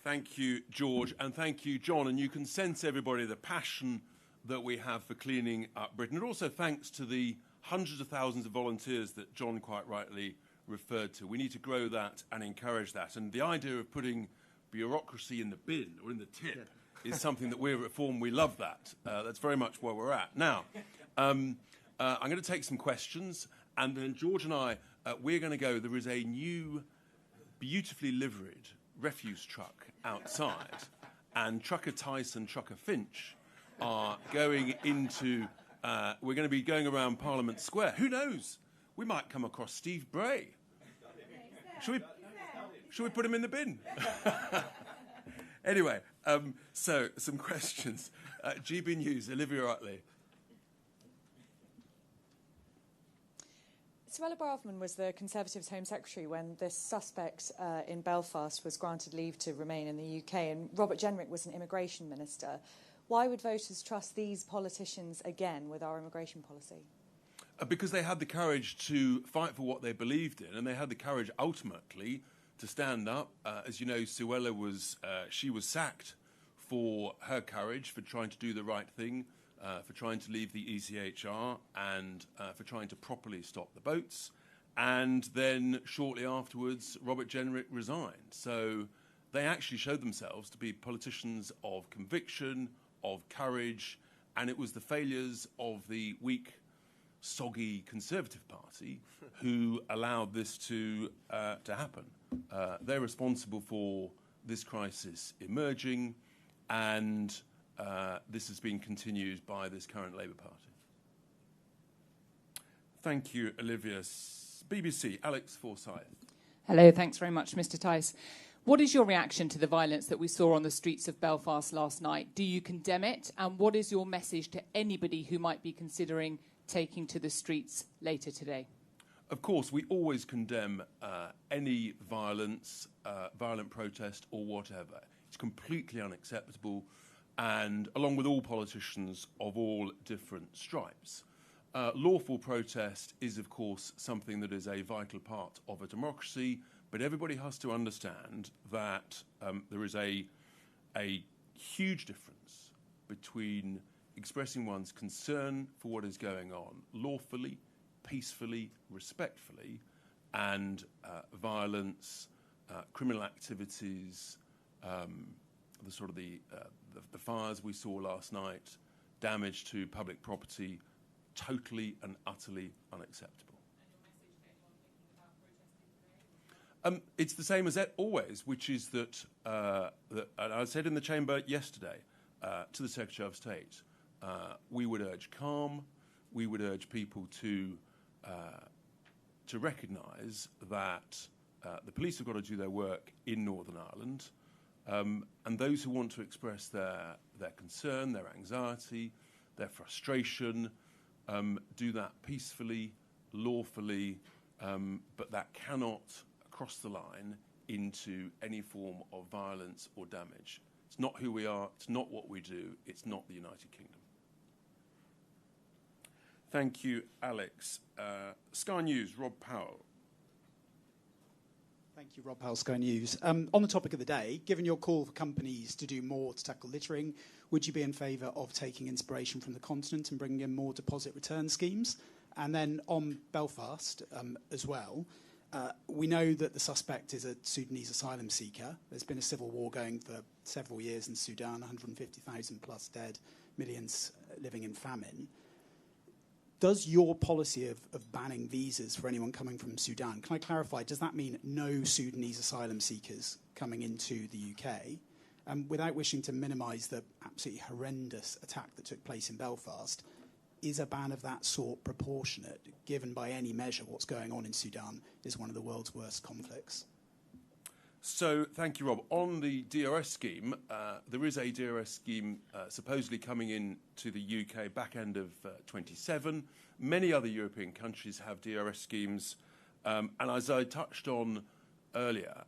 Thank you, George, and thank you, John. And you can sense, everybody, the passion that we have for cleaning up Britain. And also thanks to the hundreds of thousands of volunteers that John quite rightly referred to. We need to grow that and encourage that. And the idea of putting bureaucracy in the bin or in the tip is something that we're at Reform, we love that. That's very much where we're at. Now, I'm going to take some questions, and then George and I, we're going to go. There is a new, beautifully liveried refuse truck outside, and Trucker Tice and Trucker Finch are going into, we're going to be going around Parliament Square. Who knows? We might come across Steve Bray. Should we put him in the bin? Anyway, so some questions. GB News, Olivia Utley. Suella Braverman was the Conservatives' Home Secretary when this suspect in Belfast was granted leave to remain in the UK, and Robert Jenrick was an immigration minister. Why would voters trust these politicians again with our immigration policy? Because they had the courage to fight for what they believed in, and they had the courage ultimately to stand up. As you know, Suella was sacked for her courage, for trying to do the right thing, for trying to leave the ECHR, and for trying to properly stop the boats. And then shortly afterwards, Robert Jenrick resigned. So they actually showed themselves to be politicians of conviction, of courage, and it was the failures of the weak, soggy Conservative Party who allowed this to happen. They're responsible for this crisis emerging, and this has been continued by this current Labour Party. Thank you, Olivia. BBC, Alex Forsyth. Hello, thanks very much, Mr. Tice. What is your reaction to the violence that we saw on the streets of Belfast last night? Do you condemn it? And what is your message to anybody who might be considering taking to the streets later today? Of course, we always condemn any violence, violent protest or whatever. It's completely unacceptable, and along with all politicians of all different stripes. Lawful protest is, of course, something that is a vital part of a democracy, but everybody has to understand that there is a huge difference between expressing one's concern for what is going on lawfully, peacefully, respectfully, and violence, criminal activities, the fires we saw last night, damage to public property, totally and utterly unacceptable. It's the same as always, which is that, and I said in the chamber yesterday to the Secretary of State, we would urge calm. We would urge people to recognise that the police have got to do their work in Northern Ireland, and those who want to express their concern, their anxiety, their frustration, do that peacefully, lawfully, but that cannot cross the line into any form of violence or damage. It's not who we are, it's not what we do, it's not the United Kingdom. Thank you, Alex. Sky News, Rob Powell. Thank you, Rob Powell, Sky News. On the topic of the day, given your call for companies to do more to tackle littering, would you be in favour of taking inspiration from the continent and bringing in more deposit return schemes? And then on Belfast as well, we know that the suspect is a Sudanese asylum seeker. There's been a civil war going for several years in Sudan, 150,000 plus dead, millions living in famine. Does your policy of banning visas for anyone coming from Sudan, can I clarify, does that mean no Sudanese asylum seekers coming into the UK? Without wishing to minimise the absolutely horrendous attack that took place in Belfast, is a ban of that sort proportionate, given by any measure what's going on in Sudan is one of the world's worst conflicts? So, thank you, Rob. On the DRS scheme, there is a DRS scheme supposedly coming in to the UK back end of 27. Many other European countries have DRS schemes. And as I touched on earlier,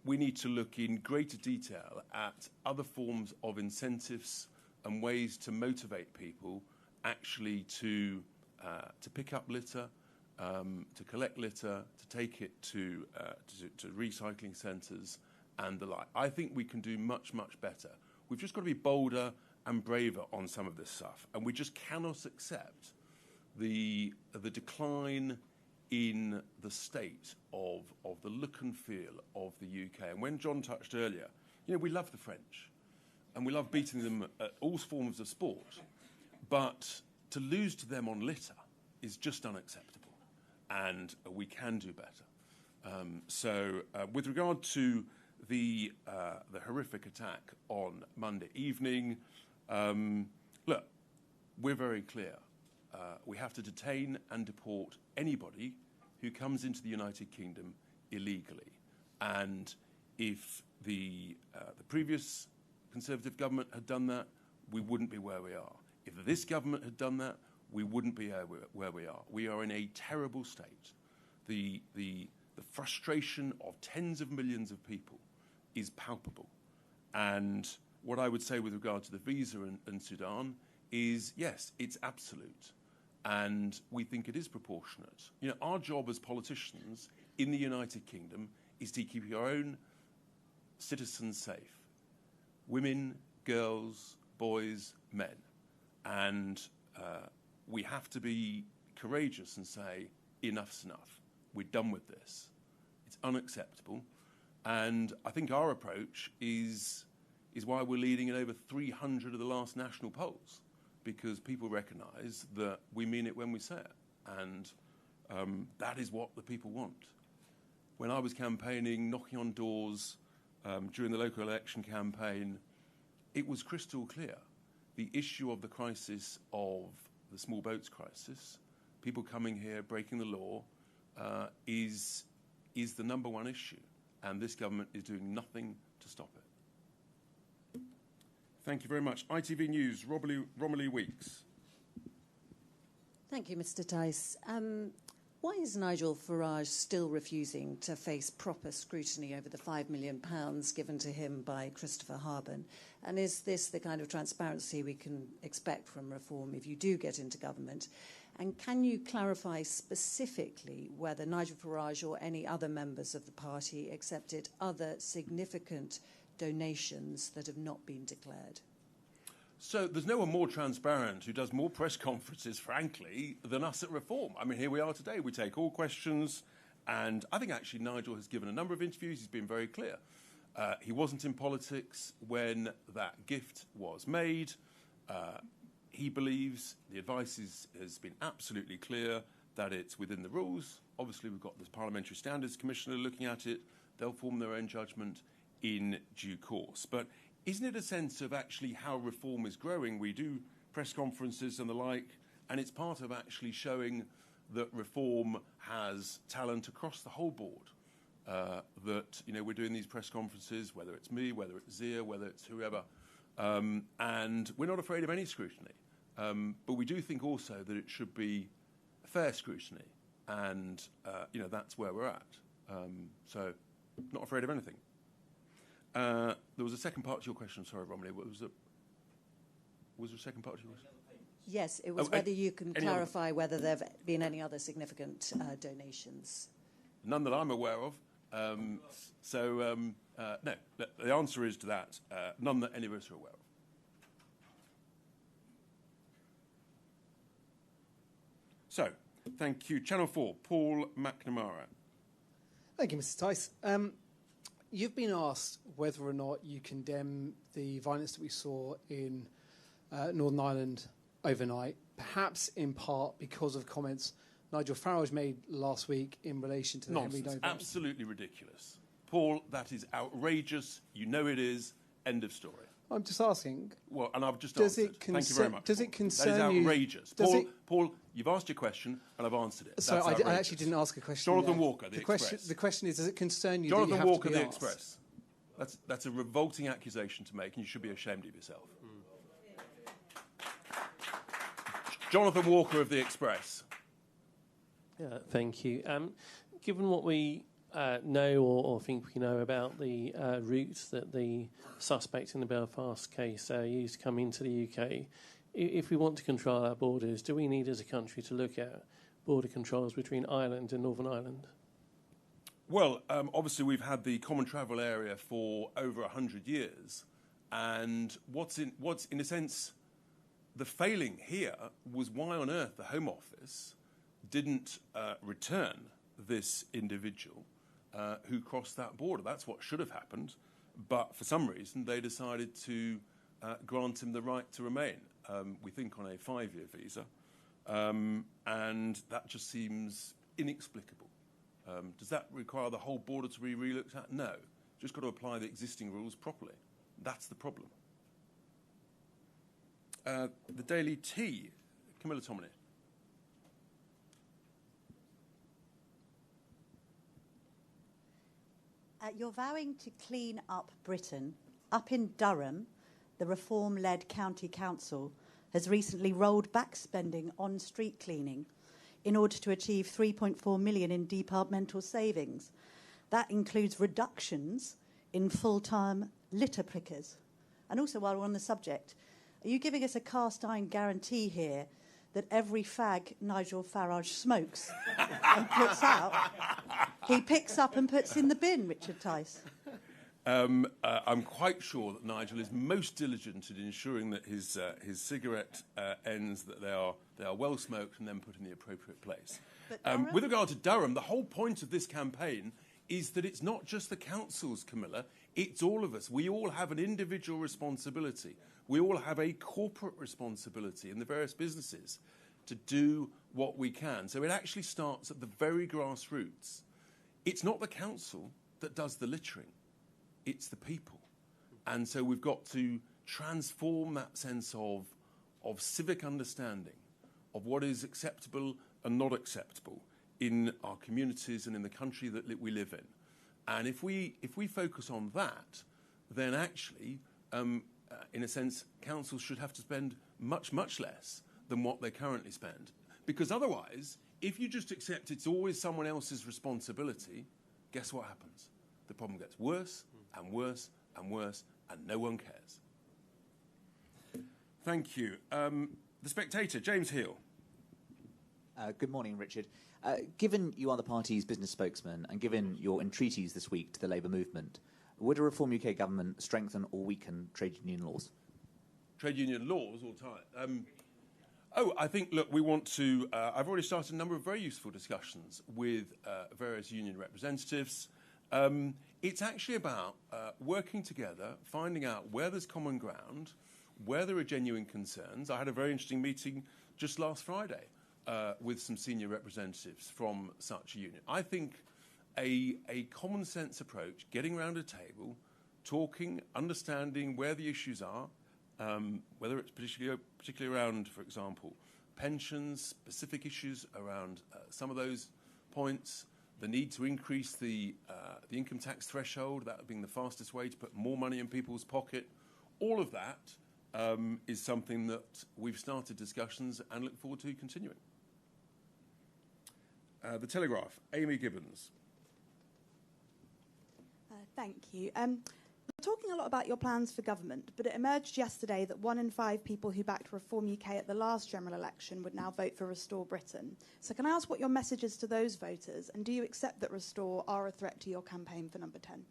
we need to look in greater detail at other forms of incentives and ways to motivate people actually to pick up litter, to collect litter, to take it to recycling centres, and the like. I think we can do much, much better. We've just got to be bolder and braver on some of this stuff, and we just cannot accept the decline in the state of the look and feel of the UK. And when John touched earlier, we love the French, and we love beating them at all forms of sport, but to lose to them on litter is just unacceptable, and we can do better. So with regard to the horrific attack on Monday evening, look, we're very clear. We have to detain and deport anybody who comes into the United Kingdom illegally. And if the previous Conservative government had done that, we wouldn't be where we are. If this government had done that, we wouldn't be where we are. We are in a terrible state. The frustration of tens of millions of people is palpable. And what I would say with regard to the visa in Sudan is, yes, it's absolute. And we think it is proportionate. Our job as politicians in the United Kingdom is to keep our own citizens safe. Women, girls, boys, men. And we have to be courageous and say, enough's enough. We're done with this. It's unacceptable. And I think our approach is why we're leading in over 300 of the last national polls, because people recognise that we mean it when we say it. And that is what the people want. When I was campaigning, knocking on doors during the local election campaign, it was crystal clear. The issue of the crisis of the small boats crisis, people coming here, breaking the law, is the number one issue. And this government is doing nothing to stop it. Thank you very much. ITV News, Romilly Weeks. Thank you, Mr. Tice. Why is Nigel Farage still refusing to face proper scrutiny over the £5 million given to him by Christopher Harben? And is this the kind of transparency we can expect from reform if you do get into government? And can you clarify specifically whether Nigel Farage or any other members of the party accepted other significant donations that have not been declared? So there's no one more transparent who does more press conferences, frankly, than us at Reform. I mean, here we are today. We take all questions. And I think actually Nigel has given a number of interviews. He's been very clear. He wasn't in politics when that gift was made. He believes the advice has been absolutely clear that it's within the rules. Obviously, we've got the Parliamentary Standards Commissioner looking at it. They'll form their own judgment in due course. But isn't it a sense of actually how Reform is growing? We do press conferences and the like, and it's part of actually showing that Reform has talent across the whole board. That we're doing these press conferences, whether it's me, whether it's Zia, whether it's whoever, and we're not afraid of any scrutiny. But we do think also that it should be fair scrutiny, and that's where we're at. So, not afraid of anything. There was a second part to your question. Sorry, Romilly. Was there a second part to your question? Yes, it was whether you can clarify whether there have been any other significant donations. None that I'm aware of. No. The answer is to that. None that any of us are aware of. So, thank you. Channel 4, Paul McNamara. Thank you, Mr. Tice. You've been asked whether or not you condemn the violence that we saw in Northern Ireland overnight, perhaps in part because of comments Nigel Farage made last week in relation to the Henry Nonsense. Noble. Absolutely ridiculous. Paul, that is outrageous. You know it is. End of story. I'm just asking. Well, and I've just answered. Thank you very much. Does it concern That you? is outrageous. Paul, you've asked your question, and I've answered it. Sorry, I actually didn't ask a question. Jonathan Walker, the Express. The question is, does it concern you Jonathan that you have Walker, to be the asked? Express. That's a revolting accusation to make, and you should be ashamed of yourself. Jonathan Walker of the Express. Thank you. Given what we know or think we know about the routes that the suspects in the Belfast case used to come into the UK, if we want to control our borders, do we need as a country to look at border controls between Ireland and Northern Ireland? Well, obviously we've had the common travel area for over 100 years, and what's in a sense the failing here was why on earth the Home Office didn't return this individual who crossed that border. That's what should have happened, but for some reason they decided to grant him the right to remain. We think on a 5-year visa, and that just seems inexplicable. Does that require the whole border to be re-looked at? No. Just got to apply the existing rules properly. That's the problem. The Daily Tea, Camilla Tominey. You're vowing to clean up Britain. Up in Durham, the Reform-led county council has recently rolled back spending on street cleaning in order to achieve 3.4 million in departmental savings. That includes reductions in full-time litter pickers. And also, while we're on the subject, are you giving us a cast-iron guarantee here that every fag Nigel Farage smokes and puts out, he picks up and puts in the bin, Richard Tice? I'm quite sure that Nigel is most diligent in ensuring that his cigarette ends, that they are well smoked and then put in the appropriate place. With regard to Durham, the whole point of this campaign is that it's not just the councils, Camilla, it's all of us. We all have an individual responsibility. We all have a corporate responsibility in the various businesses to do what we can. So it actually starts at the very grassroots. It's not the council that does the littering. It's the people. And so we've got to transform that sense of civic understanding of what is acceptable and not acceptable in our communities and in the country that we live in. And if we focus on that, then actually, in a sense, councils should have to spend much, much less than what they currently spend. Because otherwise, if you just accept it's always someone else's responsibility, guess what happens? The problem gets worse and worse and worse, and no one cares. Thank you. The Spectator, James Heal. Good morning, Richard. Given you are the party's business spokesman and given your entreaties this week to the Labour movement, would a Reform UK government strengthen or weaken trade union laws? Trade union laws all the time. I think, look, we want to... I've already started a number of very useful discussions with various union representatives. It's actually about working together, finding out where there's common ground, where there are genuine concerns. I had a very interesting meeting just last Friday with some senior representatives from such a union. I think a common sense approach, getting around a table, talking, understanding where the issues are, whether it's particularly around, for example, pensions, specific issues around some of those points, the need to increase the income tax threshold, that being the fastest way to put more money in people's pocket. All of that is something that we've started discussions and look forward to continuing. The Telegraph, Amy Gibbons. Thank you. You're talking a lot about your plans for government, but it emerged yesterday that 1 in 5 people who backed Reform UK at the last general election would now vote for Restore Britain. So can I ask what your message is to those voters, and do you accept that Restore are a threat to your campaign for number 10?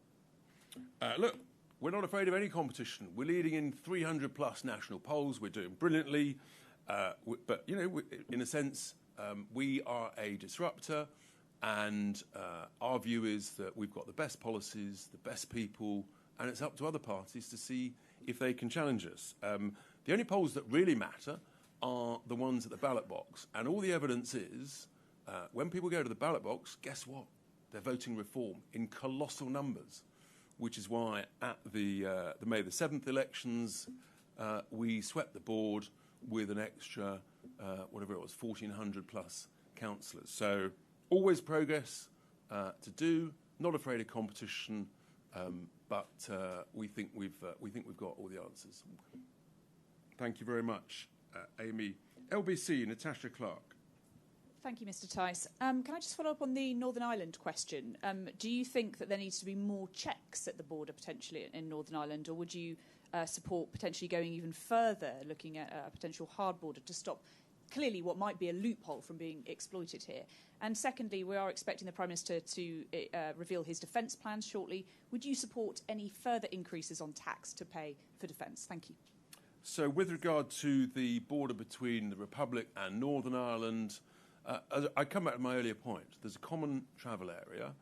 Look, we're not afraid of any competition. We're leading in 300-plus national polls. We're doing brilliantly. But, you know, in a sense, we are a disruptor, and our view is that we've got the best policies, the best people, and it's up to other parties to see if they can challenge us. The only polls that really matter are the ones at the ballot box. And all the evidence is, when people go to the ballot box, guess what? They're voting Reform in colossal numbers, which is why at the May the 7th elections, we swept the board with an extra, whatever it was, 1,400 plus councillors. So always progress to do, not afraid of competition, but we think we've got all the answers. Thank you very much, Amy. LBC, Natasha Clark. Thank you, Mr. Tice. Can I just follow up on the Northern Ireland question? Do you think that there needs to be more checks at the border potentially in Northern Ireland, or would you support potentially going even further, looking at a potential hard border to stop clearly what might be a loophole from being exploited here. And secondly, we are expecting the Prime Minister to reveal his defence plans shortly. Would you support any further increases on tax to pay for defence? Thank you. So with regard to the border between the Republic and Northern Ireland, I come back to my earlier point. There's a common travel area.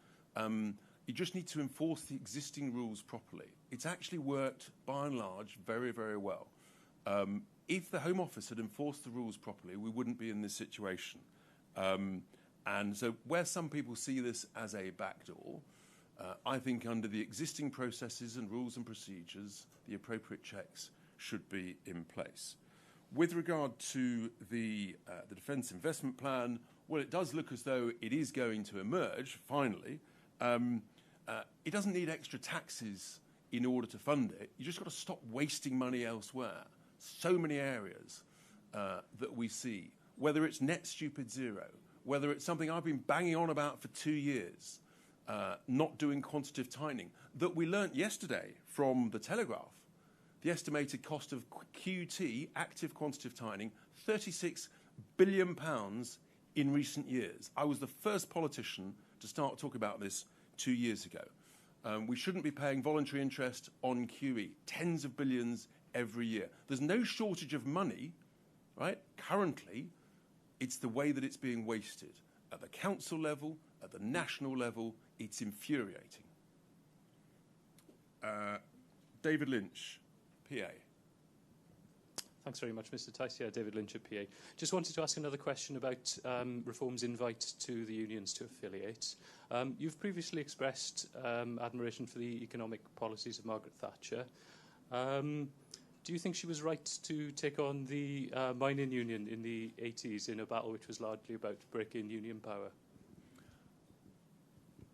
You just need to enforce the existing rules properly. It's actually worked, by and large, very, very well. If the Home Office had enforced the rules properly, we wouldn't be in this situation. And so where some people see this as a backdoor, I think under the existing processes and rules and procedures, the appropriate checks should be in place. With regard to the Defence Investment Plan, well, it does look as though it is going to emerge, finally. It doesn't need extra taxes in order to fund it. You just got to stop wasting money elsewhere. So many areas that we see, whether it's net stupid zero, whether it's something I've been banging on about for 2 years, not doing quantitative tightening, that we learnt yesterday from the Telegraph. The estimated cost of QT, active quantitative tightening, £36 billion in recent years. I was the first politician to start talking about this 2 years ago. We shouldn't be paying voluntary interest on QE, tens of billions every year. There's no shortage of money, right? Currently, it's the way that it's being wasted. At the council level, at the national level, it's infuriating. David Lynch, PA. Thanks very much, Mr. Tice. Yeah, David Lynch at PA. Just wanted to ask another question about Reform's invite to the unions to affiliate. You've previously expressed admiration for the economic policies of Margaret Thatcher. Do you think she was right to take on the mining union in the 80s in a battle which was largely about breaking union power?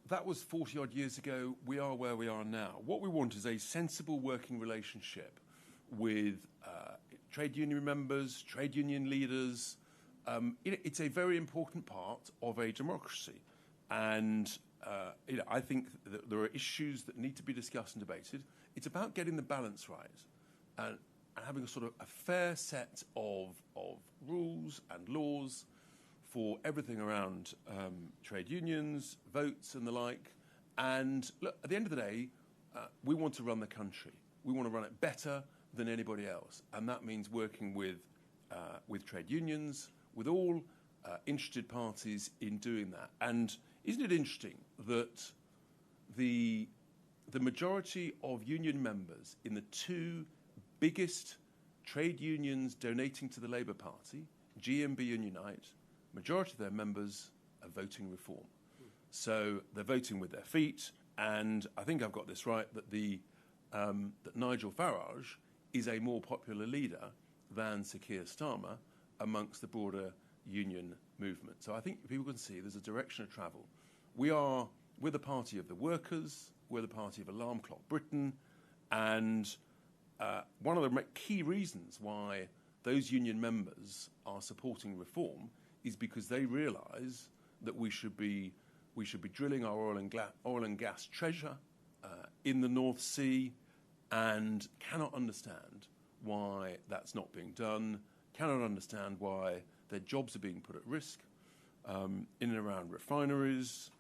That was 40-odd years ago. We are where we are now. What we want is a sensible working relationship with trade union members, trade union leaders. It's a very important part of a democracy. And I think that there are issues that need to be discussed and debated. It's about getting the balance right and having a sort of a fair set of rules and laws for everything around trade unions, votes and the like. And look, at the end of the day, we want to run the country. We want to run it better than anybody else. And that means working with trade unions, with all interested parties in doing that. And isn't it interesting that the majority of union members in the two biggest trade unions donating to the Labour Party, GMB and Unite, majority of their members are voting Reform. So they're voting with their feet, and I think I've got this right, that that Nigel Farage is a more popular leader than Sir Keir Starmer amongst the broader union movement. So I think people can see there's a direction of travel. We're the party of the workers, we're the party of Alarm Clock Britain, and one of the key reasons why those union members are supporting Reform is because they realise that we should be drilling our oil and gas treasure in the North Sea, and cannot understand why that's not being done, cannot understand why their jobs are being put at risk in and around refineries,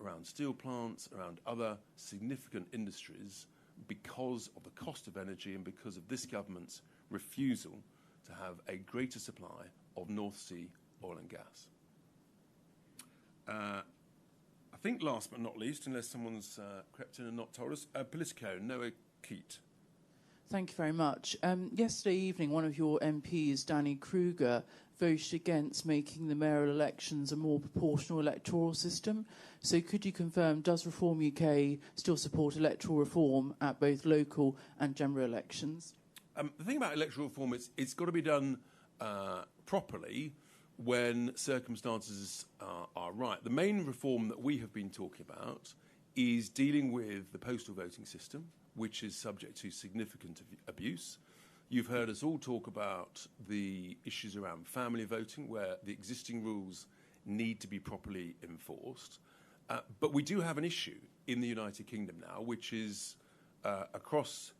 around steel plants, around other significant industries, because of the cost of energy and because of this government's refusal to have a greater supply of North Sea oil and gas. I think last but not least, unless someone's crept in and not told us, Politico, Noah Keat. Thank you very much. Yesterday evening, one of your MPs, Danny Kruger, voted against making the mayoral elections a more proportional electoral system. So could you confirm, does Reform UK still support electoral reform at both local and general elections? The thing about electoral reform is it's got to be done properly when circumstances are right. The main reform that we have been talking about is dealing with the postal voting system, which is subject to significant abuse. You've heard us all talk about the issues around family voting, where the existing rules need to be properly enforced. But we do have an issue in the United Kingdom now, which is across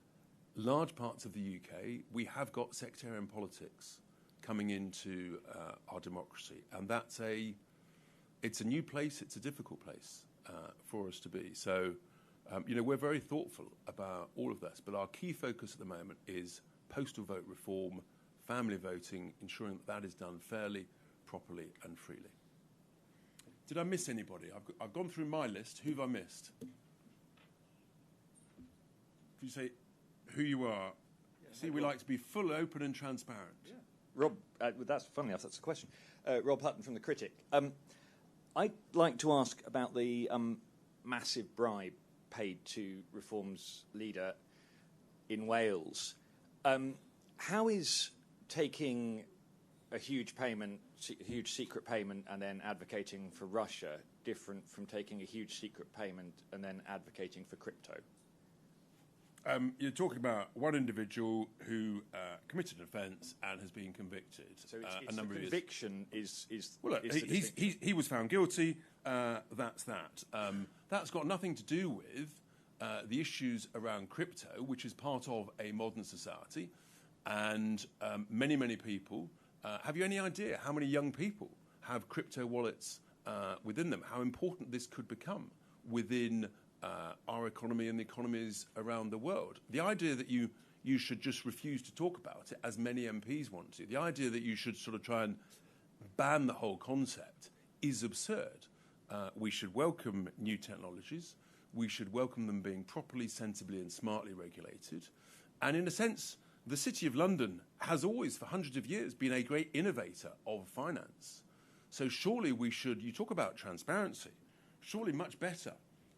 large parts of the UK, we have got sectarian politics coming into our democracy, and it's a new place. It's a difficult place for us to be. So, we're very thoughtful about all of this, but our key focus at the moment is postal vote reform, family voting, ensuring that is done fairly, properly, and freely. Did I miss anybody? I've gone through my list. Who have I missed? If you say who you are. See, we like to be full, open, and transparent. Yeah. Rob, that's funny enough, that's a question. Rob Hutton from The Critic. I'd like to ask about the massive bribe paid to Reform's leader in Wales. How is taking a huge payment, huge secret payment, and then advocating for Russia different from taking a huge secret payment and then advocating for crypto? You're talking about one individual who committed an offence and has been convicted. So it's a number the of conviction years. is Well, look, he was found guilty. That's that. That's got nothing to do with the issues around crypto, which is part of a modern society, and many, many people. Have you any idea how many young people have crypto wallets within them? How important this could become within our economy and the economies around the world. The idea that you should just refuse to talk about it, as many MPs want to, the idea that you should sort of try and ban the whole concept is absurd. We should welcome new technologies. We should welcome them being properly, sensibly and smartly regulated. And in a sense, the City of London has always, for hundreds of years, been a great innovator of finance. So surely we should, you talk about transparency, surely much better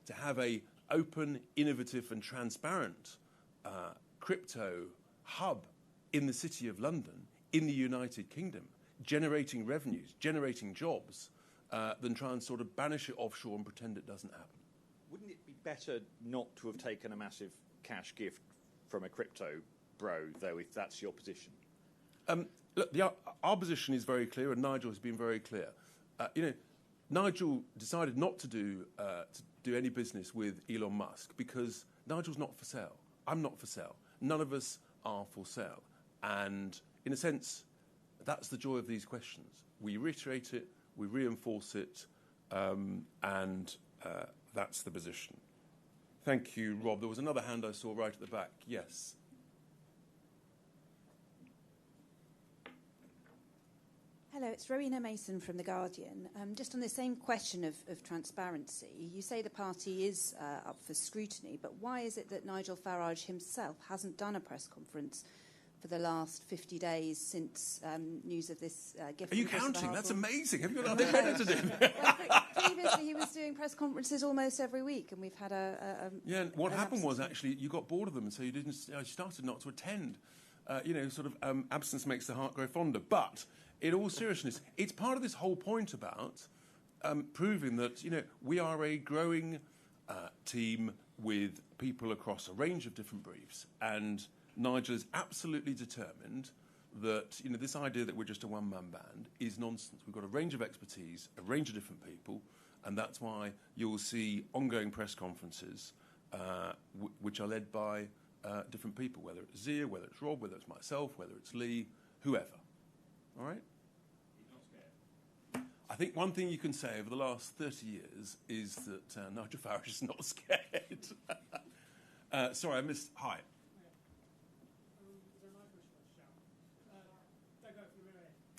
to have a open, innovative and transparent crypto hub in the City of London, in the United Kingdom, generating revenues, generating jobs, than try and sort of banish it offshore and pretend it doesn't happen. Wouldn't it be better not to have taken a massive cash gift from a crypto bro, though, if that's your position? Look, our position is very clear, and Nigel has been very clear. Nigel decided not to do any business with Elon Musk because Nigel's not for sale. I'm not for sale. None of us are for sale. And in a sense, that's the joy of these questions. We reiterate it, we reinforce it, and that's the position. Thank you, Rob. There was another hand I saw right at the back. Yes. Hello, it's Rowena Mason from The Guardian. Just on the same question of transparency, you say the party is up for scrutiny, but why is it that Nigel Farage himself hasn't done a press conference for the last 50 days since news of this gift? Are you counting? That's amazing. Have you got nothing better to do? Well, previously he was doing press conferences almost every week, and we've had Yeah, and what happened was actually you got bored of them, and so you started not to attend. Absence makes the heart grow fonder. But in all seriousness, it's part of this whole point about proving that we are a growing team with people across a range of different briefs, and Nigel is absolutely determined that this idea that we're just a one-man band is nonsense. We've got a range of expertise, a range of different people, and that's why you'll see ongoing press conferences which are led by different people, whether it's Zia, whether it's Rob, whether it's myself, whether it's Lee, whoever. All right? He's not scared. I think one thing you can say over the last 30 years is that Nigel Farage is not scared. Sorry, I missed. Hi.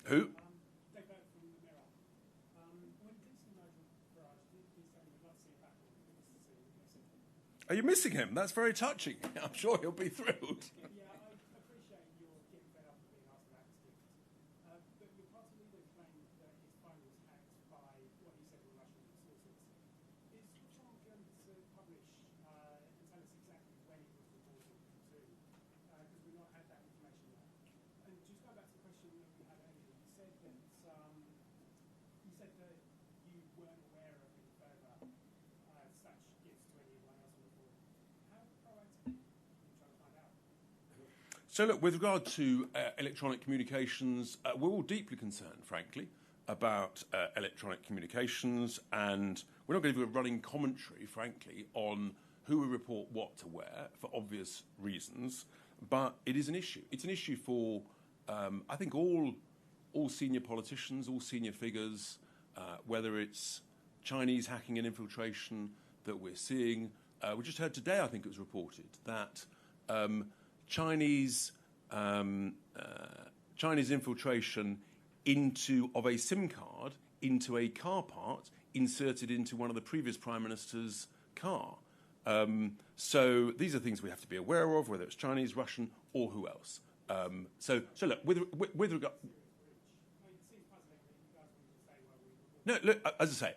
Who? Are you missing him? That's very touching. I'm sure he'll be thrilled. So, look, with regard to electronic communications, we're all deeply concerned, frankly, about electronic communications, and we're not going to do a running commentary, frankly, on who we report what to where, for obvious reasons, but it is an issue. It's an issue for, I think, all all senior politicians, all senior figures, whether it's Chinese hacking and infiltration that we're seeing. We just heard today, I think it was reported, that Chinese infiltration of a SIM card into a car part inserted into one of the previous Prime Minister's car. So these are things we have to be aware of, whether it's Chinese, Russian, or who else. So look, with regard... No, look, as I say,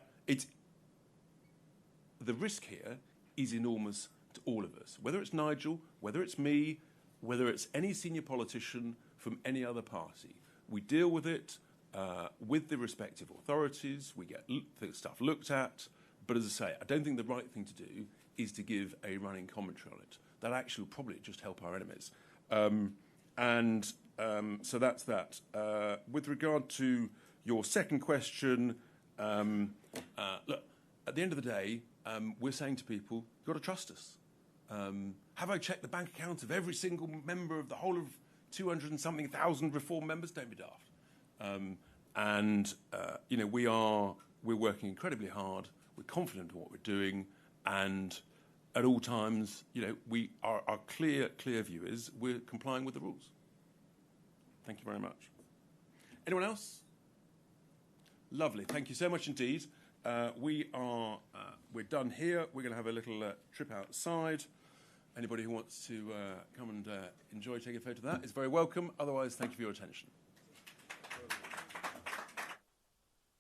the risk here is enormous to all of us, whether it's Nigel, whether it's me, whether it's any senior politician from any other party. We deal with it with the respective authorities, we get stuff looked at, but as I say, I don't think the right thing to do is to give a running commentary on it. That actually will probably just help our enemies. So that's that. With regard to your second question, look, at the end of the day, we're saying to people, you've got to trust us. Have I checked the bank accounts of every single member of the whole of 200 and something thousand Reform members? Don't be daft. We're working incredibly hard. We're confident in what we're doing, and at all times, our clear view is we're complying with the rules. Thank you very much. Anyone else? Lovely. Thank you so much indeed. We're done here. We're going to have a little trip outside. Anybody who wants to come and enjoy taking a photo of that is very welcome. Otherwise, thank you for your attention.